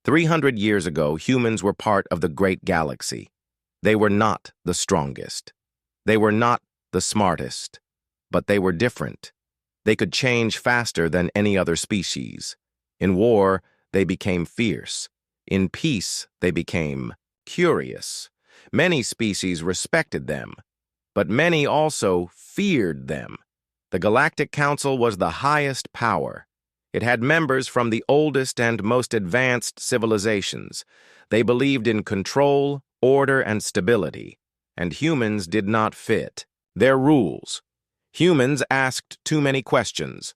300 years ago, humans were part of the great galaxy. They were not the strongest. They were not the smartest. But they were different. They could change faster than any other species. In war, they became fierce. In peace, they became curious. Many species respected them, but many also feared them. The Galactic Council was the highest power. It had members from the oldest and most advanced civilizations. They believed in control, order, and stability, and humans did not fit their rules. Humans asked too many questions.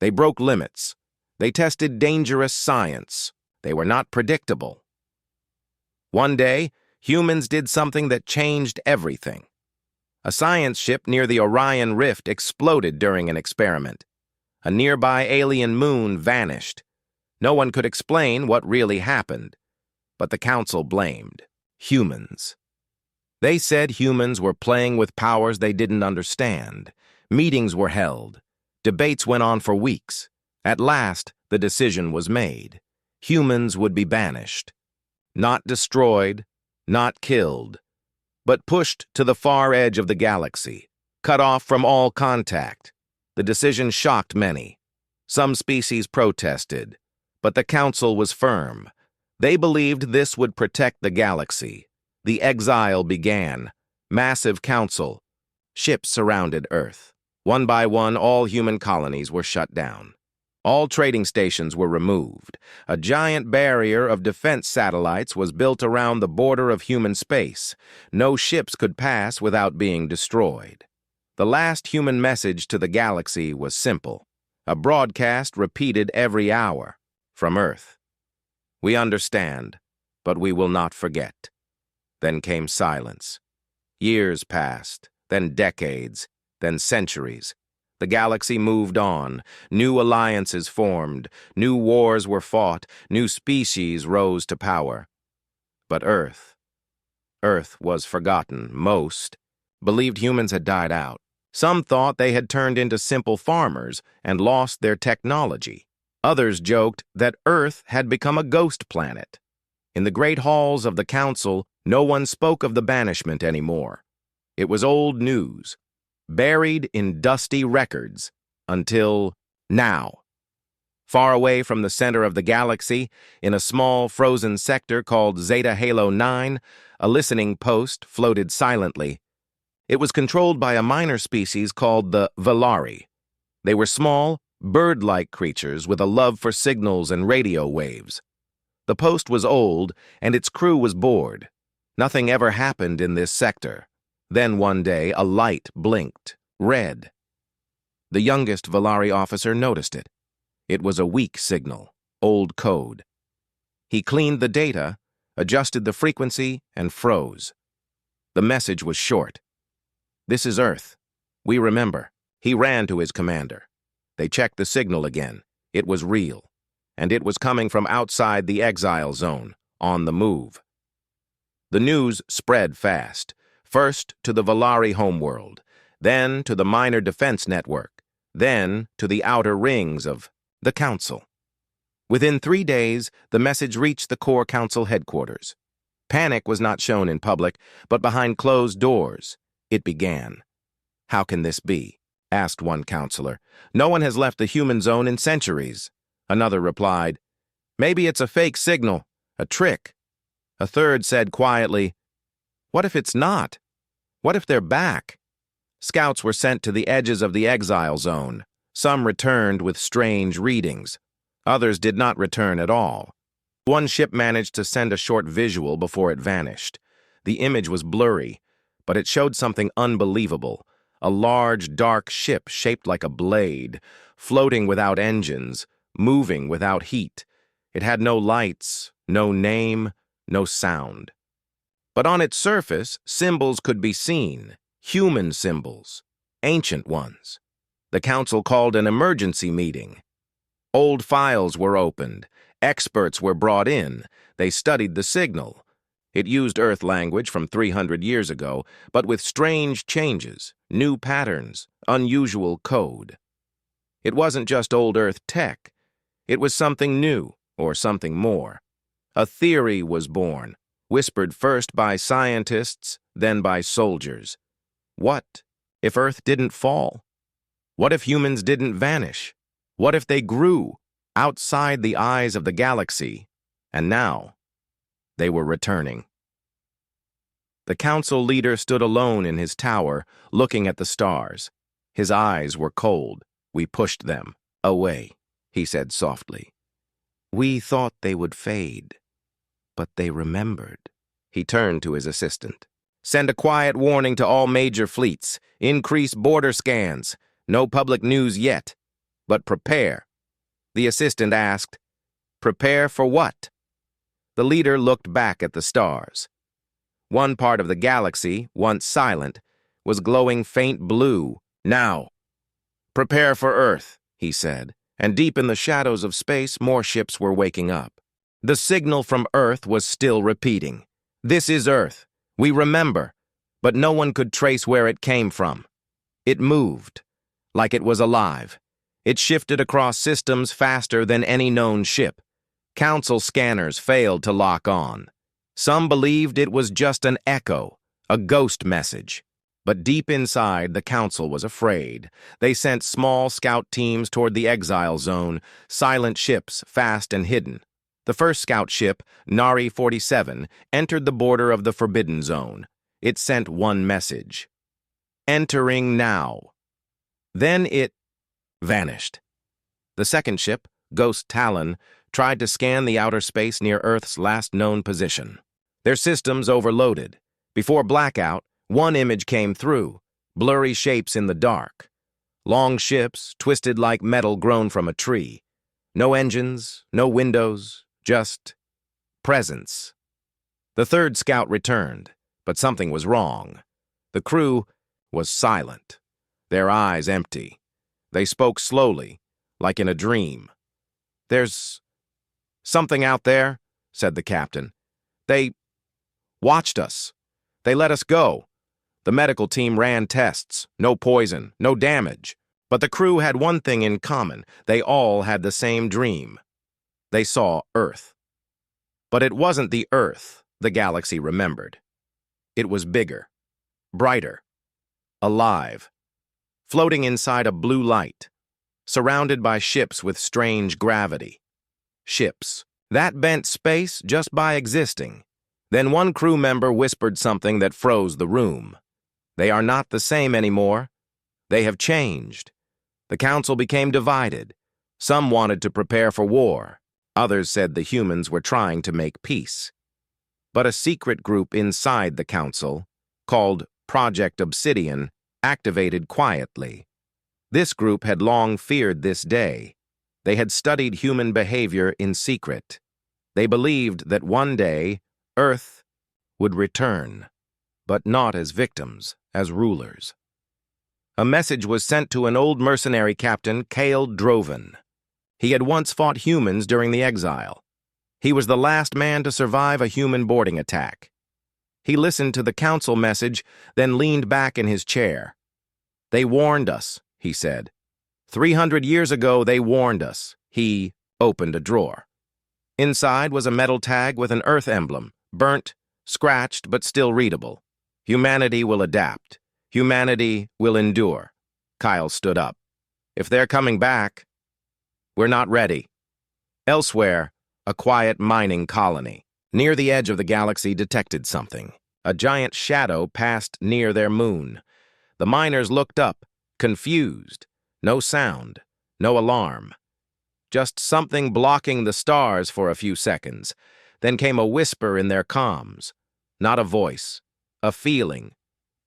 They broke limits. They tested dangerous science. They were not predictable. One day, humans did something that changed everything. A science ship near the Orion Rift exploded during an experiment. A nearby alien moon vanished. No one could explain what really happened, but the Council blamed humans. They said humans were playing with powers they didn't understand. Meetings were held. Debates went on for weeks. At last, the decision was made. Humans would be banished. Not destroyed, not killed, but pushed to the far edge of the galaxy, cut off from all contact. The decision shocked many. Some species protested, but the Council was firm. They believed this would protect the galaxy. The exile began. Massive council. Ships surrounded Earth. One by one, all human colonies were shut down. All trading stations were removed. A giant barrier of defense satellites was built around the border of human space. No ships could pass without being destroyed. The last human message to the galaxy was simple. A broadcast repeated every hour from Earth. We understand, but we will not forget. Then came silence. Years passed, then decades, then centuries. The galaxy moved on. New alliances formed. New wars were fought. New species rose to power. But Earth was forgotten. Most believed humans had died out. Some thought they had turned into simple farmers and lost their technology. Others joked that Earth had become a ghost planet. In the great halls of the Council, no one spoke of the banishment anymore. It was old news, buried in dusty records, until now. Far away from the center of the galaxy, in a small frozen sector called Zeta Halo 9, a listening post floated silently. It was controlled by a minor species called the Valari. They were small, bird-like creatures with a love for signals and radio waves. The post was old, and its crew was bored. Nothing ever happened in this sector. Then one day, a light blinked, red. The youngest Valari officer noticed it. It was a weak signal, old code. He cleaned the data, adjusted the frequency, and froze. The message was short. "This is Earth. We remember." He ran to his commander. They checked the signal again. It was real, and it was coming from outside the exile zone, on the move. The news spread fast, first to the Valari homeworld, then to the minor defense network, then to the outer rings of the Council. Within 3 days, the message reached the core Council headquarters. Panic was not shown in public, but behind closed doors, it began. "How can this be?" asked one counselor. "No one has left the human zone in centuries." Another replied, "Maybe it's a fake signal, a trick." A third said quietly, "What if it's not? What if they're back?" Scouts were sent to the edges of the exile zone. Some returned with strange readings. Others did not return at all. One ship managed to send a short visual before it vanished. The image was blurry, but it showed something unbelievable. A large, dark ship shaped like a blade, floating without engines, moving without heat. It had no lights, no name, no sound. But on its surface, symbols could be seen, human symbols, ancient ones. The Council called an emergency meeting. Old files were opened. Experts were brought in. They studied the signal. It used Earth language from 300 years ago, but with strange changes, new patterns, unusual code. It wasn't just old Earth tech. It was something new, or something more. A theory was born, whispered first by scientists, then by soldiers. What if Earth didn't fall? What if humans didn't vanish? What if they grew outside the eyes of the galaxy, and now they were returning? The council leader stood alone in his tower, looking at the stars. His eyes were cold. "We pushed them away," he said softly. "We thought they would fade, but they remembered." He turned to his assistant. "Send a quiet warning to all major fleets. Increase border scans. No public news yet, but prepare." The assistant asked, "Prepare for what?" The leader looked back at the stars. One part of the galaxy, once silent, was glowing faint blue. "Now, prepare for Earth," he said, and deep in the shadows of space, more ships were waking up. The signal from Earth was still repeating. "This is Earth. We remember," but no one could trace where it came from. It moved, like it was alive. It shifted across systems faster than any known ship. Council scanners failed to lock on. Some believed it was just an echo, a ghost message. But deep inside, the council was afraid. They sent small scout teams toward the exile zone, silent ships, fast and hidden. The first scout ship, Nari 47, entered the border of the Forbidden Zone. It sent one message: "Entering now." Then it vanished. The second ship, Ghost Talon, tried to scan the outer space near Earth's last known position. Their systems overloaded. Before blackout, one image came through, blurry shapes in the dark. Long ships, twisted like metal grown from a tree. No engines, no windows, just presence. The third scout returned, but something was wrong. The crew was silent, their eyes empty. They spoke slowly, like in a dream. "There's something out there," said the captain. "They watched us. They let us go. The medical team ran tests. No poison, no damage. But the crew had one thing in common. They all had the same dream. They saw Earth. But it wasn't the Earth the galaxy remembered. It was bigger, brighter, alive, floating inside a blue light, surrounded by ships with strange gravity. Ships that bent space just by existing. Then one crew member whispered something that froze the room. "They are not the same anymore. They have changed." The council became divided. Some wanted to prepare for war. Others said the humans were trying to make peace. But a secret group inside the council, called Project Obsidian, activated quietly. This group had long feared this day. They had studied human behavior in secret. They believed that one day, Earth would return, but not as victims, as rulers. A message was sent to an old mercenary captain, Cale Droven. He had once fought humans during the exile. He was the last man to survive a human boarding attack. He listened to the council message, then leaned back in his chair. "They warned us," he said. 300 years ago, they warned us." He opened a drawer. Inside was a metal tag with an Earth emblem, burnt, scratched, but still readable. "Humanity will adapt. Humanity will endure." Kyle stood up. "If they're coming back, we're not ready." Elsewhere, a quiet mining colony, near the edge of the galaxy, detected something. A giant shadow passed near their moon. The miners looked up, confused. No sound, no alarm. Just something blocking the stars for a few seconds. Then came a whisper in their comms. Not a voice, a feeling,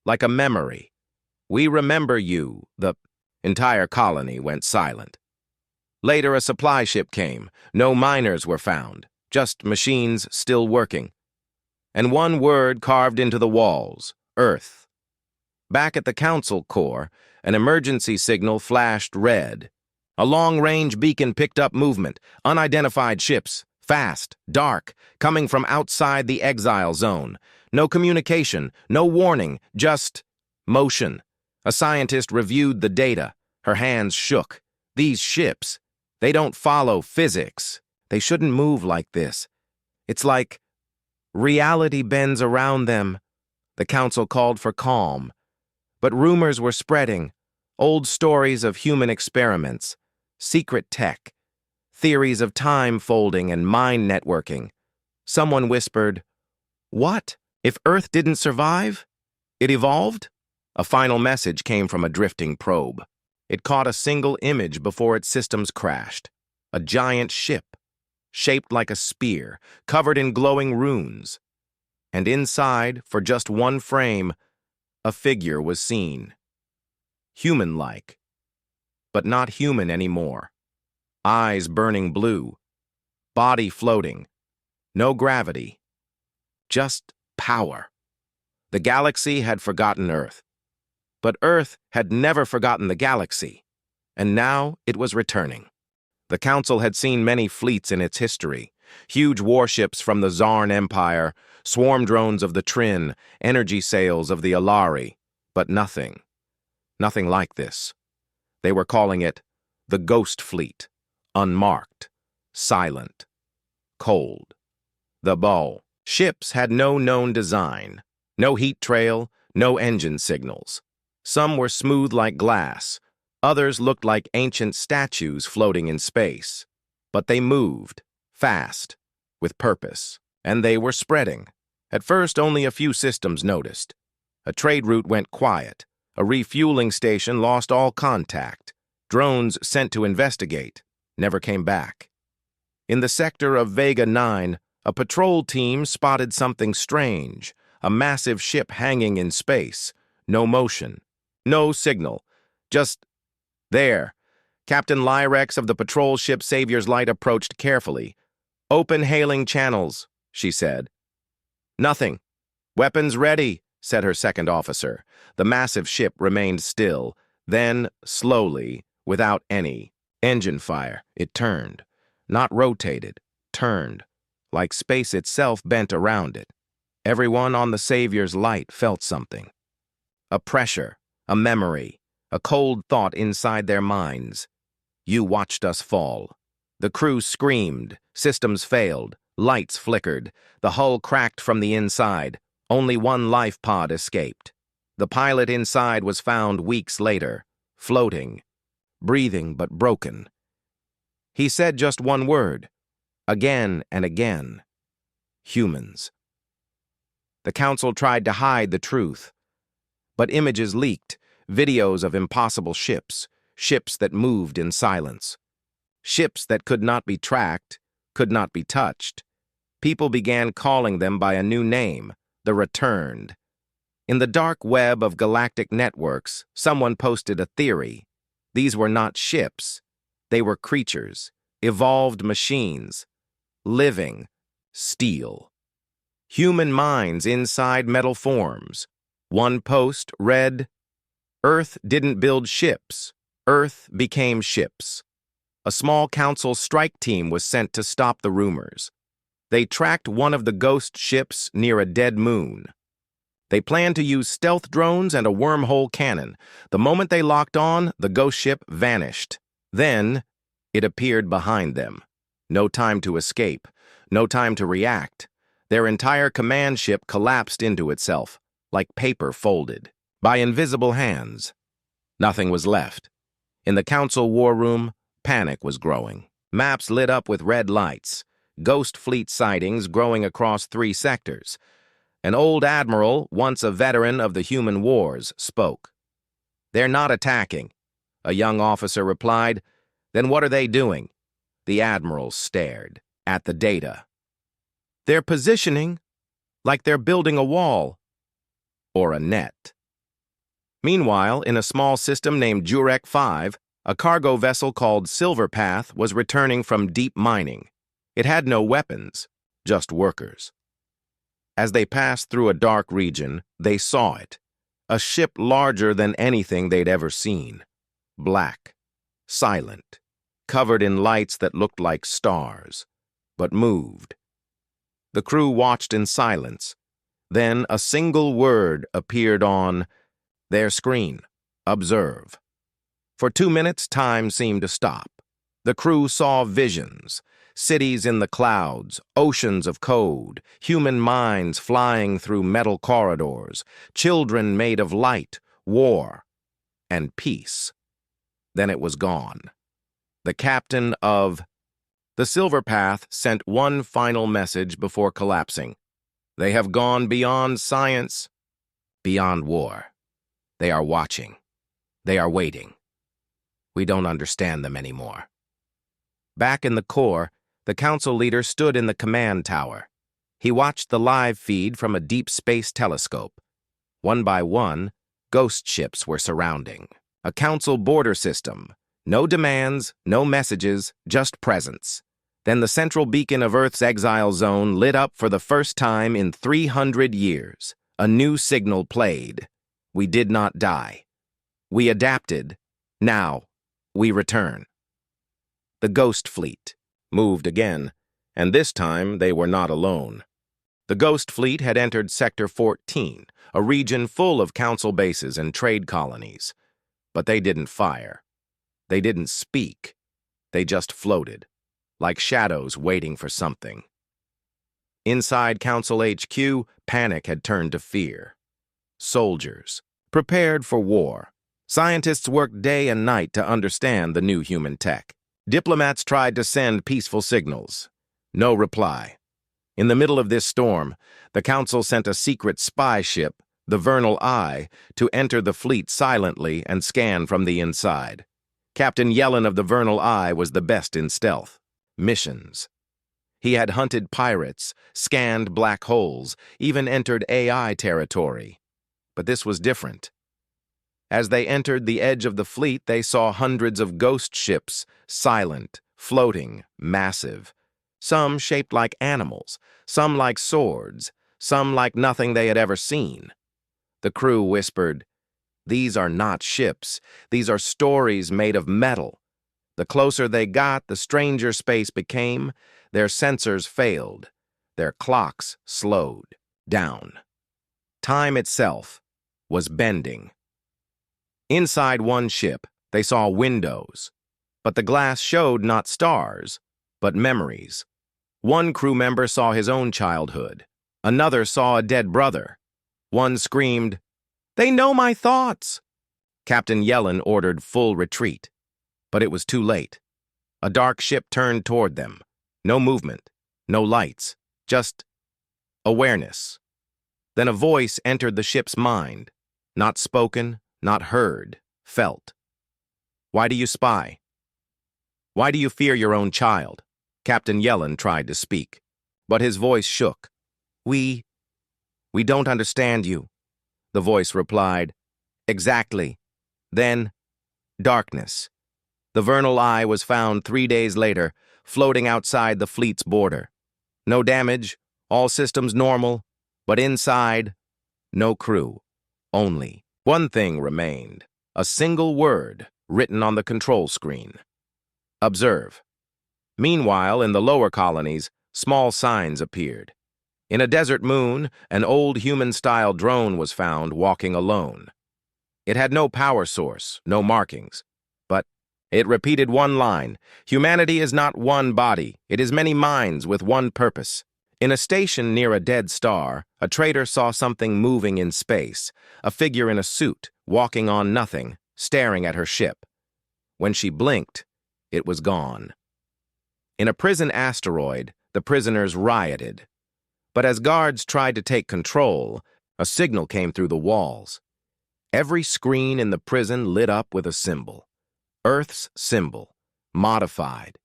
like a memory. "We remember you." The entire colony went silent. Later, a supply ship came. No miners were found, just machines still working. And one word carved into the walls: Earth. Back at the council core, an emergency signal flashed red. A long-range beacon picked up movement, unidentified ships, fast, dark, coming from outside the exile zone. No communication, no warning, just motion. A scientist reviewed the data. Her hands shook. "These ships, they don't follow physics. They shouldn't move like this. It's like reality bends around them. The council called for calm, but rumors were spreading, old stories of human experiments, secret tech, theories of time folding and mind networking. Someone whispered, "What? If Earth didn't survive? It evolved?" A final message came from a drifting probe. It caught a single image before its systems crashed. A giant ship, shaped like a spear, covered in glowing runes. And inside, for just one frame, a figure was seen. Human-like, but not human anymore. Eyes burning blue, body floating, no gravity, just power. The galaxy had forgotten Earth, but Earth had never forgotten the galaxy, and now it was returning. The Council had seen many fleets in its history, huge warships from the Zarn Empire, swarm drones of the Trin, energy sails of the Alari, but nothing like this. They were calling it the Ghost Fleet, unmarked, silent, cold. The Bow. Ships had no known design, no heat trail, no engine signals. Some were smooth like glass, others looked like ancient statues floating in space. But they moved, fast, with purpose, and they were spreading. At first, only a few systems noticed. A trade route went quiet. A refueling station lost all contact. Drones sent to investigate never came back. In the sector of Vega 9, a patrol team spotted something strange, a massive ship hanging in space. No motion, no signal, just there. Captain Lyrex of the patrol ship Savior's Light approached carefully. "Open hailing channels," she said. "Nothing. Weapons ready," said her second officer. The massive ship remained still. Then, slowly, without any engine fire, it turned. Not rotated, turned, like space itself bent around it. Everyone on the Savior's Light felt something. A pressure, a memory, a cold thought inside their minds. "You watched us fall." The crew screamed, systems failed, lights flickered, the hull cracked from the inside. Only one life pod escaped. The pilot inside was found weeks later, floating, breathing but broken. He said just one word, again and again: humans. The Council tried to hide the truth, but images leaked, videos of impossible ships, ships that moved in silence, ships that could not be tracked, could not be touched. People began calling them by a new name, the Returned. In the dark web of galactic networks, someone posted a theory. These were not ships. They were creatures, evolved machines, living, steel. Human minds inside metal forms. One post read, "Earth didn't build ships. Earth became ships." A small council strike team was sent to stop the rumors. They tracked one of the ghost ships near a dead moon. They planned to use stealth drones and a wormhole cannon. The moment they locked on, the ghost ship vanished. Then, it appeared behind them. No time to escape, no time to react. Their entire command ship collapsed into itself, like paper folded, by invisible hands. Nothing was left. In the council war room, panic was growing. Maps lit up with red lights, ghost fleet sightings growing across 3 sectors. An old admiral, once a veteran of the human wars, spoke. "They're not attacking," a young officer replied. "Then what are they doing?" The admiral stared at the data. "They're positioning, like they're building a wall or a net." Meanwhile, in a small system named Jurek 5, a cargo vessel called Silverpath was returning from deep mining. It had no weapons, just workers. As they passed through a dark region, they saw it, a ship larger than anything they'd ever seen. Black, silent, covered in lights that looked like stars, but moved. The crew watched in silence. Then a single word appeared on their screen: observe. For 2 minutes, time seemed to stop. The crew saw visions, cities in the clouds, oceans of code, human minds flying through metal corridors, children made of light, war, and peace. Then it was gone. The captain of the Silver Path sent one final message before collapsing. They have gone beyond science, beyond war. They are watching. They are waiting. We don't understand them anymore. Back in the core, the council leader stood in the command tower. He watched the live feed from a deep space telescope. One by one, ghost ships were surrounding. A council border system. No demands, no messages, just presence. Then the central beacon of Earth's exile zone lit up for the first time in 300 years. A new signal played. We did not die. We adapted. Now, we return. The Ghost Fleet moved again, and this time they were not alone. The Ghost Fleet had entered Sector 14, a region full of council bases and trade colonies. But they didn't fire. They didn't speak. They just floated, like shadows waiting for something. Inside Council HQ, panic had turned to fear. Soldiers, prepared for war. Scientists worked day and night to understand the new human tech. Diplomats tried to send peaceful signals. No reply. In the middle of this storm, the Council sent a secret spy ship, the Vernal Eye, to enter the fleet silently and scan from the inside. Captain Yellen of the Vernal Eye was the best in stealth. Missions. He had hunted pirates, scanned black holes, even entered AI territory. But this was different. As they entered the edge of the fleet, they saw hundreds of ghost ships, silent, floating, massive. Some shaped like animals, some like swords, some like nothing they had ever seen. The crew whispered, "These are not ships. These are stories made of metal." The closer they got, the stranger space became. Their sensors failed. Their clocks slowed down. Time itself was bending. Inside one ship, they saw windows, but the glass showed not stars, but memories. One crew member saw his own childhood. Another saw a dead brother. One screamed, "They know my thoughts!" Captain Yellen ordered full retreat, but it was too late. A dark ship turned toward them. No movement, no lights, just awareness. Then a voice entered the ship's mind, not spoken, not heard, felt. "Why do you spy? Why do you fear your own child?" Captain Yellen tried to speak, but his voice shook. We don't understand you," the voice replied. "Exactly." Then, darkness. The Vernal Eye was found 3 days later, floating outside the fleet's border. No damage, all systems normal, but inside, no crew, only. One thing remained, a single word written on the control screen. Observe. Meanwhile, in the lower colonies, small signs appeared. In a desert moon, an old human-style drone was found walking alone. It had no power source, no markings, but it repeated one line: "Humanity is not one body, it is many minds with one purpose." In a station near a dead star, a trader saw something moving in space, a figure in a suit, walking on nothing, staring at her ship. When she blinked, it was gone. In a prison asteroid, the prisoners rioted. But as guards tried to take control, a signal came through the walls. Every screen in the prison lit up with a symbol. Earth's symbol, modified,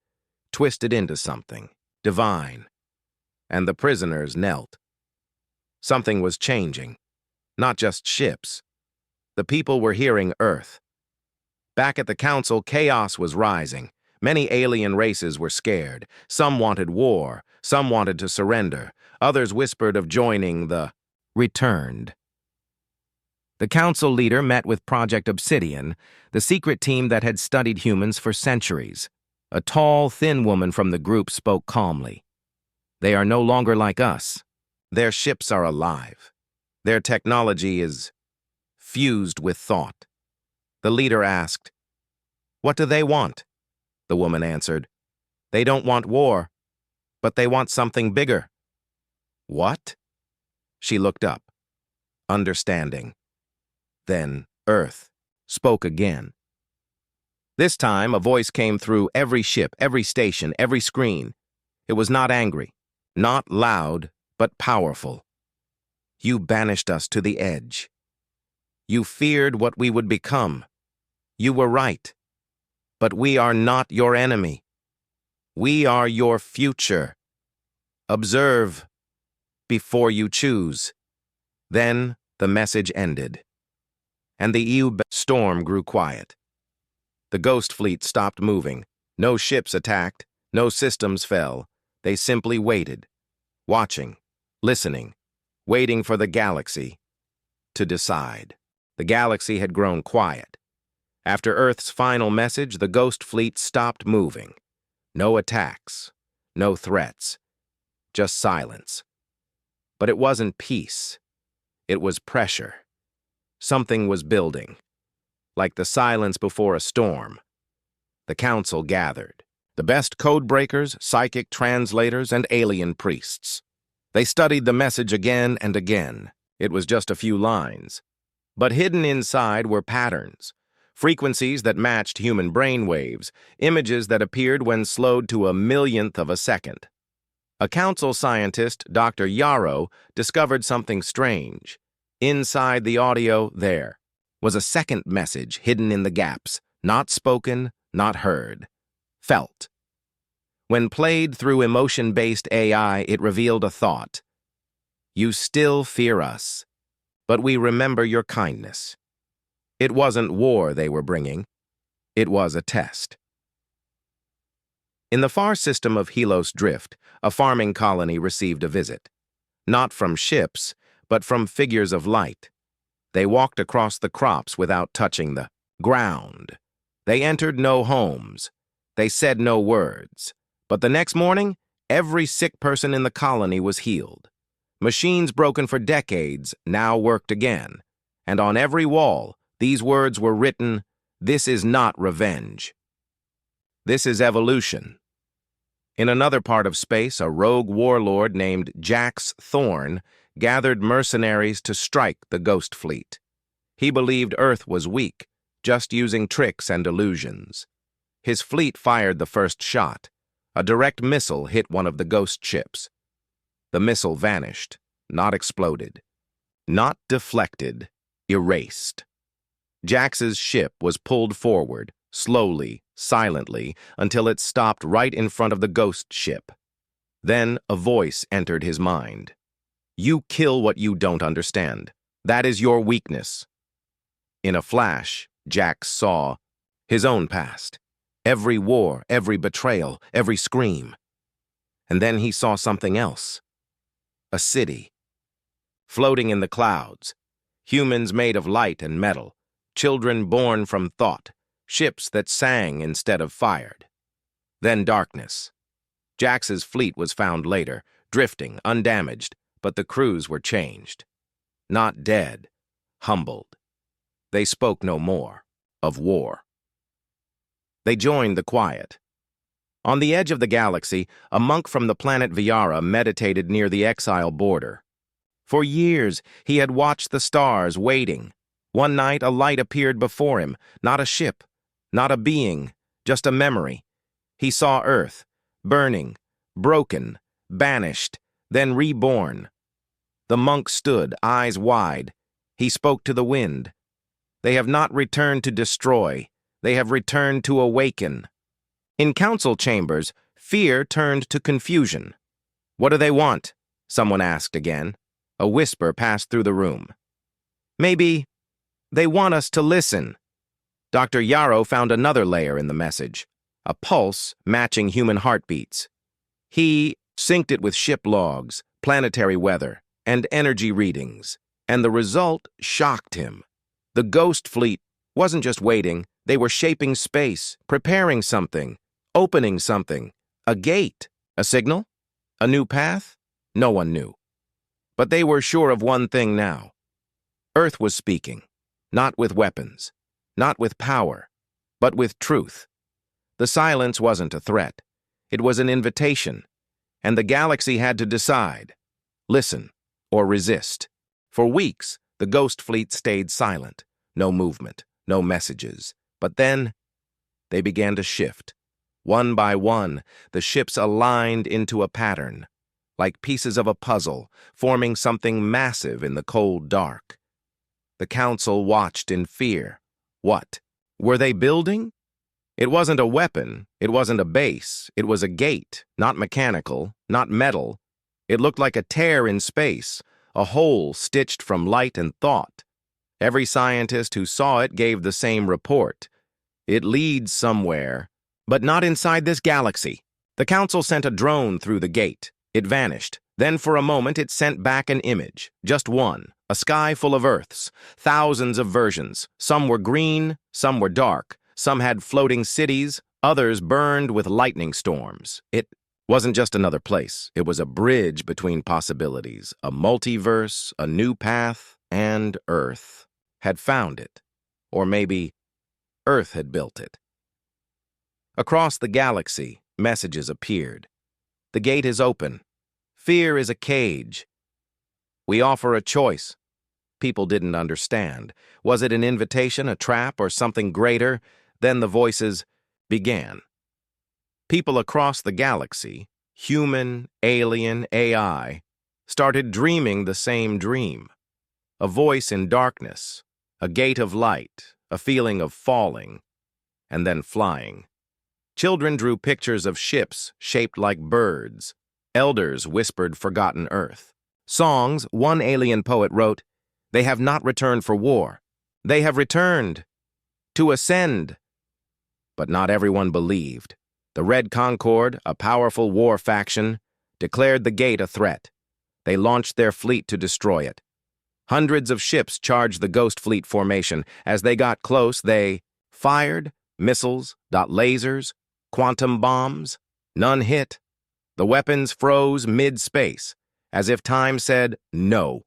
twisted into something, divine. And the prisoners knelt. Something was changing, not just ships. The people were hearing Earth. Back at the council, chaos was rising. Many alien races were scared. Some wanted war, some wanted to surrender. Others whispered of joining the returned. The council leader met with Project Obsidian, the secret team that had studied humans for centuries. A tall, thin woman from the group spoke calmly. "They are no longer like us. Their ships are alive. Their technology is fused with thought." The leader asked, "What do they want?" The woman answered, "They don't want war. but they want something bigger. What? She looked up, understanding. Then Earth spoke again. This time, a voice came through every ship, every station, every screen. It was not angry, not loud, but powerful. You banished us to the edge. You feared what we would become. You were right. But we are not your enemy. We are your future. Observe before you choose. Then the message ended, and the EU storm grew quiet. The ghost fleet stopped moving. No ships attacked, no systems fell. They simply waited, watching, listening, waiting for the galaxy to decide. The galaxy had grown quiet. After Earth's final message, the ghost fleet stopped moving. No attacks, no threats, just silence. But it wasn't peace. It was pressure. Something was building, like the silence before a storm. The council gathered. The best code breakers, psychic translators, and alien priests. They studied the message again and again. It was just a few lines. But hidden inside were patterns, frequencies that matched human brain waves, images that appeared when slowed to a millionth of a second. A council scientist, Dr. Yarrow, discovered something strange. Inside the audio, there was a second message hidden in the gaps, not spoken, not heard, felt. When played through emotion-based AI, it revealed a thought. You still fear us, but we remember your kindness. It wasn't war they were bringing. It was a test. In the far system of Helos Drift, a farming colony received a visit. Not from ships, but from figures of light. They walked across the crops without touching the ground. They entered no homes. They said no words. But the next morning, every sick person in the colony was healed. Machines broken for decades now worked again. And on every wall, these words were written, "This is not revenge. This is evolution." In another part of space, a rogue warlord named Jax Thorne gathered mercenaries to strike the Ghost Fleet. He believed Earth was weak, just using tricks and illusions. His fleet fired the first shot. A direct missile hit one of the ghost ships. The missile vanished, not exploded, not deflected, erased. Jax's ship was pulled forward, slowly, silently, until it stopped right in front of the ghost ship. Then a voice entered his mind. You kill what you don't understand. That is your weakness. In a flash, Jax saw his own past. Every war, every betrayal, every scream. And then he saw something else. A city. Floating in the clouds. Humans made of light and metal. Children born from thought. Ships that sang instead of fired. Then darkness. Jax's fleet was found later, drifting, undamaged, but the crews were changed. Not dead, humbled. They spoke no more of war. They joined the quiet. On the edge of the galaxy, a monk from the planet Viara meditated near the exile border. For years, he had watched the stars, waiting. One night, a light appeared before him, not a ship, not a being, just a memory. He saw Earth, burning, broken, banished, then reborn. The monk stood, eyes wide. He spoke to the wind. They have not returned to destroy. They have returned to awaken. In council chambers, fear turned to confusion. What do they want? Someone asked again. A whisper passed through the room. Maybe they want us to listen. Dr. Yarrow found another layer in the message, a pulse matching human heartbeats. He synced it with ship logs, planetary weather, and energy readings, and the result shocked him. The Ghost Fleet wasn't just waiting, they were shaping space, preparing something, opening something, a gate, a signal, a new path. No one knew. But they were sure of one thing now. Earth was speaking, not with weapons, not with power, but with truth. The silence wasn't a threat. It was an invitation. And the galaxy had to decide, listen or resist. For weeks, the Ghost Fleet stayed silent. No movement, no messages. But then, they began to shift. One by one, the ships aligned into a pattern, like pieces of a puzzle, forming something massive in the cold dark. The Council watched in fear. What? Were they building? It wasn't a weapon, it wasn't a base, it was a gate, not mechanical, not metal. It looked like a tear in space, a hole stitched from light and thought. Every scientist who saw it gave the same report. It leads somewhere, but not inside this galaxy. The Council sent a drone through the gate. It vanished. Then for a moment it sent back an image, just one, a sky full of Earths, thousands of versions. Some were green, some were dark, some had floating cities, others burned with lightning storms. It wasn't just another place. It was a bridge between possibilities, a multiverse, a new path, and Earth had found it. Or maybe Earth had built it. Across the galaxy, messages appeared. The gate is open. Fear is a cage. We offer a choice. People didn't understand. Was it an invitation, a trap, or something greater? Then the voices began. People across the galaxy, human, alien, AI, started dreaming the same dream. A voice in darkness, a gate of light, a feeling of falling, and then flying. Children drew pictures of ships shaped like birds. Elders whispered forgotten Earth. Songs, one alien poet wrote, "They have not returned for war. They have returned to ascend." But not everyone believed. The Red Concord, a powerful war faction, declared the gate a threat. They launched their fleet to destroy it. Hundreds of ships charged the Ghost Fleet formation. As they got close, they fired missiles, lasers, quantum bombs. None hit. The weapons froze mid-space, as if time said no.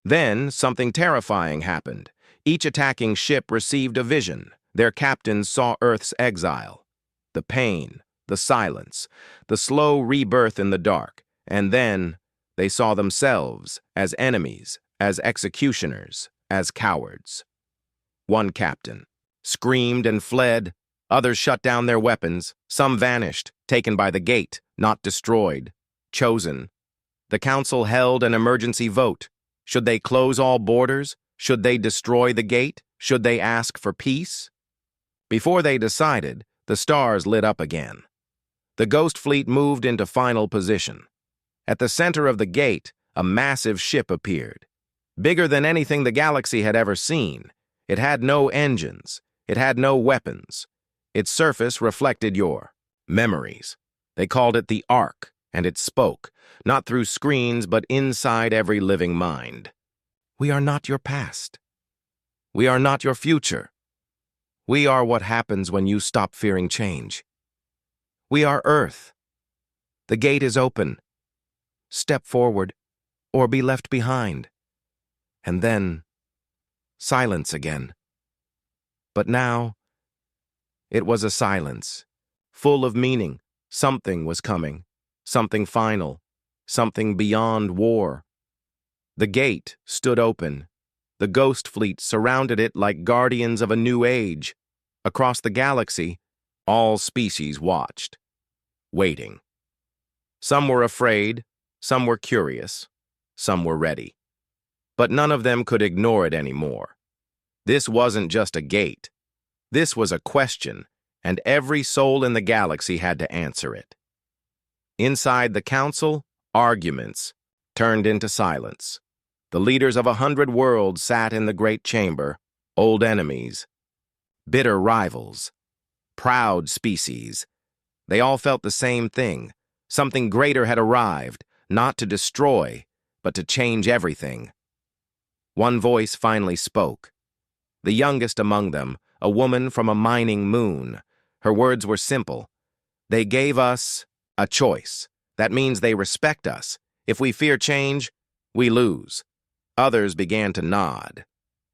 Then something terrifying happened. Each attacking ship received a vision. Their captains saw Earth's exile, the pain, the silence, the slow rebirth in the dark, and then they saw themselves as enemies, as executioners, as cowards. One captain screamed and fled. Others shut down their weapons. Some vanished, taken by the gate, not destroyed, chosen. The Council held an emergency vote. Should they close all borders? Should they destroy the gate? Should they ask for peace? Before they decided, the stars lit up again. The Ghost Fleet moved into final position. At the center of the gate, a massive ship appeared. Bigger than anything the galaxy had ever seen. It had no engines. It had no weapons. Its surface reflected your memories. They called it the Ark, and it spoke, not through screens, but inside every living mind. We are not your past. We are not your future. We are what happens when you stop fearing change. We are Earth. The gate is open. Step forward, or be left behind. And then, silence again. But now, it was a silence, full of meaning. Something was coming, something final, something beyond war. The gate stood open. The Ghost Fleet surrounded it like guardians of a new age. Across the galaxy, all species watched, waiting. Some were afraid, some were curious, some were ready. But none of them could ignore it anymore. This wasn't just a gate. This was a question, and every soul in the galaxy had to answer it. Inside the Council, arguments turned into silence. The leaders of 100 worlds sat in the great chamber, old enemies, bitter rivals, proud species. They all felt the same thing. Something greater had arrived, not to destroy, but to change everything. One voice finally spoke. The youngest among them, a woman from a mining moon. Her words were simple. They gave us a choice. That means they respect us. If we fear change, we lose. Others began to nod.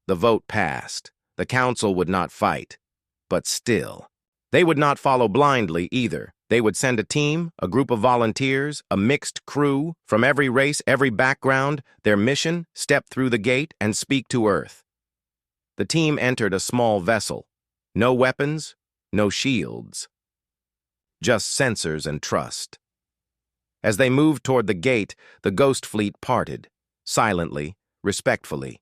The vote passed. The Council would not fight. But still, they would not follow blindly either. They would send a team, a group of volunteers, a mixed crew, from every race, every background. Their mission, step through the gate and speak to Earth. The team entered a small vessel. No weapons, no shields. Just sensors and trust. As they moved toward the gate, the ghost fleet parted, silently, respectfully.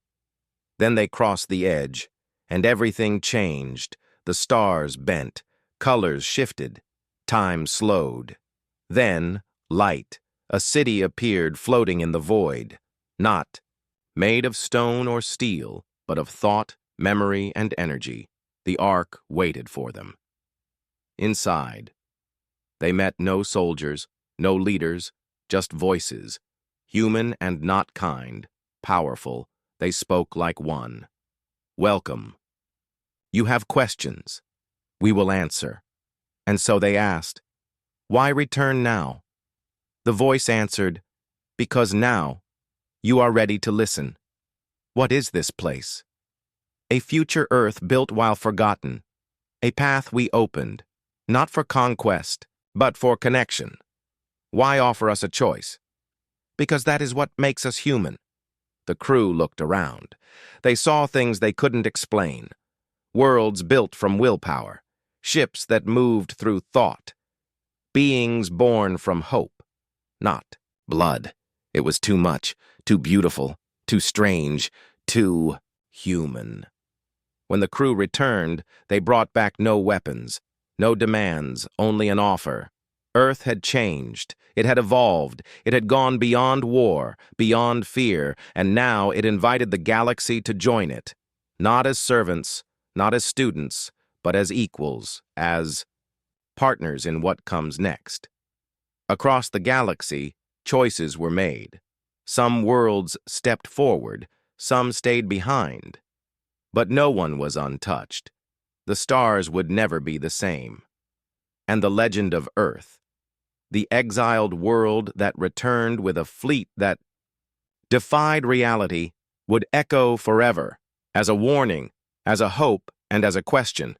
Then they crossed the edge, and everything changed. The stars bent, colors shifted, time slowed. Then, light, a city appeared floating in the void, not made of stone or steel, but of thought, memory, and energy. The Ark waited for them. Inside, they met no soldiers, no leaders, just voices, human and not kind, powerful. They spoke like one. Welcome. You have questions. We will answer. And so they asked, why return now? The voice answered, because now you are ready to listen. What is this place? A future Earth built while forgotten. A path we opened, not for conquest, but for connection. Why offer us a choice? Because that is what makes us human. The crew looked around. They saw things they couldn't explain. Worlds built from willpower. Ships that moved through thought. Beings born from hope, not blood. It was too much, too beautiful, too strange, too human. When the crew returned, they brought back no weapons, no demands, only an offer. Earth had changed. It had evolved. It had gone beyond war, beyond fear, and now it invited the galaxy to join it. Not as servants, not as students, but as equals, as partners in what comes next. Across the galaxy, choices were made. Some worlds stepped forward, some stayed behind. But no one was untouched. The stars would never be the same. And the legend of Earth, the exiled world that returned with a fleet that defied reality, would echo forever, as a warning, as a hope, and as a question.